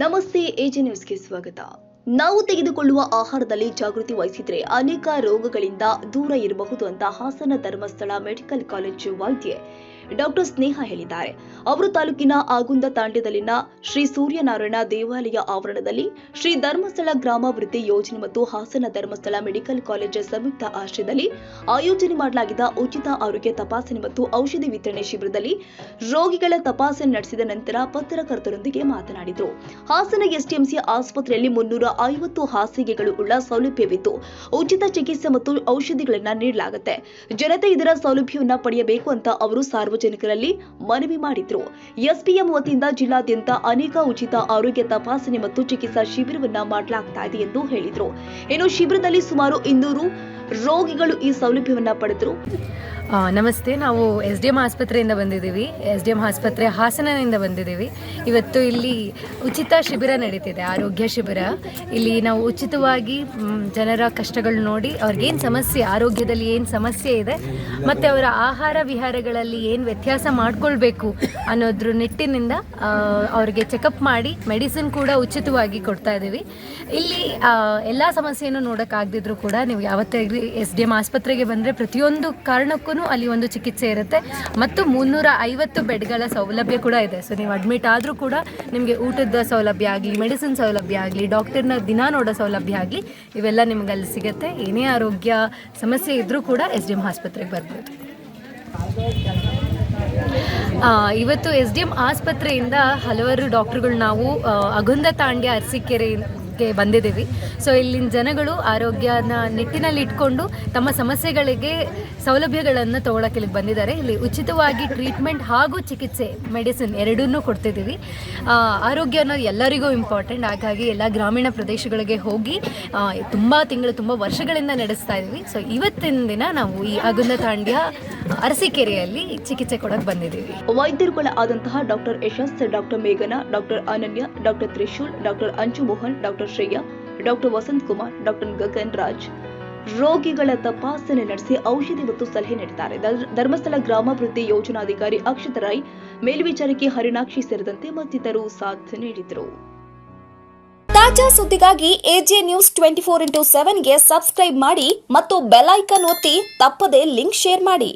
ನಮಸ್ತೆ, ಎಜೆ ನ್ಯೂಸ್ಗೆ ಸ್ವಾಗತ. ನಾವು ತೆಗೆದುಕೊಳ್ಳುವ ಆಹಾರದಲ್ಲಿ ಜಾಗೃತಿ ವಹಿಸಿದ್ರೆ ಅನೇಕ ರೋಗಗಳಿಂದ ದೂರ ಇರಬಹುದು ಅಂತ ಹಾಸನ ಧರ್ಮಸ್ಥಳ ಮೆಡಿಕಲ್ ಕಾಲೇಜು ವೈದ್ಯೆ ಡಾಕ್ಟರ್ ಸ್ನೇಹ ಹೇಳಿದ್ದಾರೆ. ಅವರು ತಾಲೂಕಿನ ಆಗುಂದ ತಾಂಡ್ಯದಲ್ಲಿನ ಶ್ರೀ ಸೂರ್ಯನಾರಾಯಣ ದೇವಾಲಯ ಆವರಣದಲ್ಲಿ ಶ್ರೀ ಧರ್ಮಸ್ಥಳ ಗ್ರಾಮಾಭಿವೃದ್ಧಿ ಯೋಜನೆ ಮತ್ತು ಹಾಸನ ಧರ್ಮಸ್ಥಳ ಮೆಡಿಕಲ್ ಕಾಲೇಜ್ ಸಂಯುಕ್ತ ಆಶ್ರಯದಲ್ಲಿ ಆಯೋಜನೆ ಮಾಡಲಾಗಿದ್ದ ಉಚಿತ ಆರೋಗ್ಯ ತಪಾಸಣೆ ಮತ್ತು ಔಷಧಿ ವಿತರಣೆ ಶಿಬಿರದಲ್ಲಿ ರೋಗಿಗಳ ತಪಾಸಣೆ ನಡೆಸಿದ ನಂತರ ಪತ್ರಕರ್ತರೊಂದಿಗೆ ಮಾತನಾಡಿದರು. ಹಾಸನ ಎಸ್ಡಿಎಂಸಿ ಆಸ್ಪತ್ರೆಯಲ್ಲಿ 350 ಹಾಸಿಗೆಗಳು ಉಳ್ಳ ಸೌಲಭ್ಯವಿದ್ದು ಉಚಿತ ಚಿಕಿತ್ಸೆ ಮತ್ತು ಔಷಧಿಗಳನ್ನು ನೀಡಲಾಗುತ್ತೆ. ಜನತೆ ಇದರ ಸೌಲಭ್ಯವನ್ನು ಪಡೆಯಬೇಕು ಅಂತ ಅವರು ಸಾರ್ವಜನಿಕರಲ್ಲಿ ಮನವಿ ಮಾಡಿದ್ರು. ಎಸ್ಪಿಎಂ ವತಿಯಿಂದ ಜಿಲ್ಲಾದ್ಯಂತ ಅನೇಕ ಉಚಿತ ಆರೋಗ್ಯ ತಪಾಸಣೆ ಮತ್ತು ಚಿಕಿತ್ಸಾ ಶಿಬಿರವನ್ನ ಮಾಡಲಾಗ್ತಾ ಇದೆ ಎಂದು ಹೇಳಿದ್ರು. ಇನ್ನು ಶಿಬಿರದಲ್ಲಿ ಸುಮಾರು 200 ರೋಗಿಗಳು ಈ ಸೌಲಭ್ಯವನ್ನ ಪಡೆದರು. ನಮಸ್ತೆ, ನಾವು SDM ಆಸ್ಪತ್ರೆಯಿಂದ ಬಂದಿದ್ದೀವಿ. SDM ಆಸ್ಪತ್ರೆ ಹಾಸನದಿಂದ ಬಂದಿದ್ದೀವಿ. ಇವತ್ತು ಇಲ್ಲಿ ಉಚಿತ ಶಿಬಿರ ನಡೀತಿದೆ, ಆರೋಗ್ಯ ಶಿಬಿರ. ಇಲ್ಲಿ ನಾವು ಉಚಿತವಾಗಿ ಜನರ ಕಷ್ಟಗಳು ನೋಡಿ ಅವ್ರಿಗೇನು ಸಮಸ್ಯೆ, ಆರೋಗ್ಯದಲ್ಲಿ ಏನು ಸಮಸ್ಯೆ ಇದೆ ಮತ್ತು ಅವರ ಆಹಾರ ವಿಹಾರಗಳಲ್ಲಿ ಏನು ವ್ಯತ್ಯಾಸ ಮಾಡಿಕೊಳ್ಬೇಕು ಅನ್ನೋದ್ರ ನಿಟ್ಟಿನಿಂದ ಅವ್ರಿಗೆ ಚೆಕಪ್ ಮಾಡಿ ಮೆಡಿಸಿನ್ ಕೂಡ ಉಚಿತವಾಗಿ ಕೊಡ್ತಾ ಇದ್ದೀವಿ. ಇಲ್ಲಿ ಎಲ್ಲ ಸಮಸ್ಯೆಯನ್ನು ನೋಡೋಕ್ಕಾಗದಿದ್ರು ಕೂಡ ನೀವು ಯಾವತ್ತೇ SDM ಆಸ್ಪತ್ರೆಗೆ ಬಂದರೆ ಪ್ರತಿಯೊಂದು ಕಾರಣಕ್ಕೂ ಅಲ್ಲಿ ಒಂದು ಚಿಕಿತ್ಸೆ ಇರುತ್ತೆ ಮತ್ತು 350 ಬೆಡ್ಗಳ ಸೌಲಭ್ಯ ಕೂಡ ಇದೆ. ಸೊ ನೀವು ಅಡ್ಮಿಟ್ ಆದರೂ ಕೂಡ ನಿಮಗೆ ಊಟದ ಸೌಲಭ್ಯ ಆಗಲಿ, ಮೆಡಿಸಿನ್ ಸೌಲಭ್ಯ ಆಗಲಿ, ಡಾಕ್ಟರ್ನ ದಿನ ನೋಡೋ ಸೌಲಭ್ಯ ಆಗಲಿ, ಇವೆಲ್ಲ ನಿಮ್ಗೆ ಅಲ್ಲಿ ಸಿಗುತ್ತೆ. ಏನೇ ಆರೋಗ್ಯ ಸಮಸ್ಯೆ ಇದ್ದರೂ ಕೂಡ SDM ಆಸ್ಪತ್ರೆಗೆ ಬರ್ಬೋದು. ಇವತ್ತು SDM ಆಸ್ಪತ್ರೆಯಿಂದ ಹಲವಾರು ಡಾಕ್ಟರ್ಗಳು ನಾವು ಆಗುಂದ ತಾಂಡ್ಯ ಅರಸೀಕೆರೆಗೆ ಬಂದಿದ್ದೀವಿ. ಸೊ ಇಲ್ಲಿನ ಜನಗಳು ಆರೋಗ್ಯನ ನಿಟ್ಟಿನಲ್ಲಿ ಇಟ್ಕೊಂಡು ತಮ್ಮ ಸಮಸ್ಯೆಗಳಿಗೆ ಸೌಲಭ್ಯಗಳನ್ನು ತೊಗೊಳಕ್ಕೆ ಇಲ್ಲಿಗೆ ಬಂದಿದ್ದಾರೆ. ಇಲ್ಲಿ ಉಚಿತವಾಗಿ ಟ್ರೀಟ್ಮೆಂಟ್ ಹಾಗೂ ಚಿಕಿತ್ಸೆ, ಮೆಡಿಸಿನ್ ಎರಡನ್ನೂ ಕೊಡ್ತಿದ್ದೀವಿ. ಆರೋಗ್ಯ ಅನ್ನೋದು ಎಲ್ಲರಿಗೂ ಇಂಪಾರ್ಟೆಂಟ್. ಹಾಗಾಗಿ ಎಲ್ಲ ಗ್ರಾಮೀಣ ಪ್ರದೇಶಗಳಿಗೆ ಹೋಗಿ ತುಂಬ ವರ್ಷಗಳಿಂದ ನಡೆಸ್ತಾ ಇದ್ದೀವಿ. ಸೊ ಇವತ್ತಿನ ದಿನ ನಾವು ಈ ಆಗುಂದ ತಾಂಡ್ಯ ಅರಸೀಕೆರೆಯಲ್ಲಿ ಚಿಕಿತ್ಸೆ ಕೊಡೋಕೆ ಬಂದಿದ್ದೀವಿ. ವೈದ್ಯರುಗಳ ಆದಂತಹ ಡಾಕ್ಟರ್ ಯಶಸ್, ಡಾಕ್ಟರ್ ಮೇಘನಾ, doctor Ananya, doctor Trishul, doctor Anju Mohan, doctor Shreya, doctor Vasanth Kumar, doctor Gagan Raj ರೋಗಿಗಳ ತಪಾಸಣೆ ನಡೆಸಿ ಔಷಧಿ ಮತ್ತು ಸಲಹೆ ನೀಡಿದ್ದಾರೆ. ಧರ್ಮಸ್ಥಳ ಗ್ರಾಮಾಭಿವೃದ್ಧಿ ಯೋಜನಾಧಿಕಾರಿ ಅಕ್ಷತಾ ರೈ, ಮೇಲ್ವಿಚಾರಕಿ ಹರಿಣಾಕ್ಷಿ ಸೇರಿದಂತೆ ಮತ್ತಿತರರು ಸಾಥ್ ನೀಡಿದರು. ತಾಜಾ ಸುದ್ದಿಗಾಗಿ ಎಜೆ ನ್ಯೂಸ್ 24x7 ಗೆ ಸಬ್ಸ್ಕ್ರೈಬ್ ಮಾಡಿ ಮತ್ತು ಬೆಲ್ ಐಕಾನ್ ಒತ್ತಿ ತಪ್ಪದೇ ಲಿಂಕ್ ಶೇರ್ ಮಾಡಿ.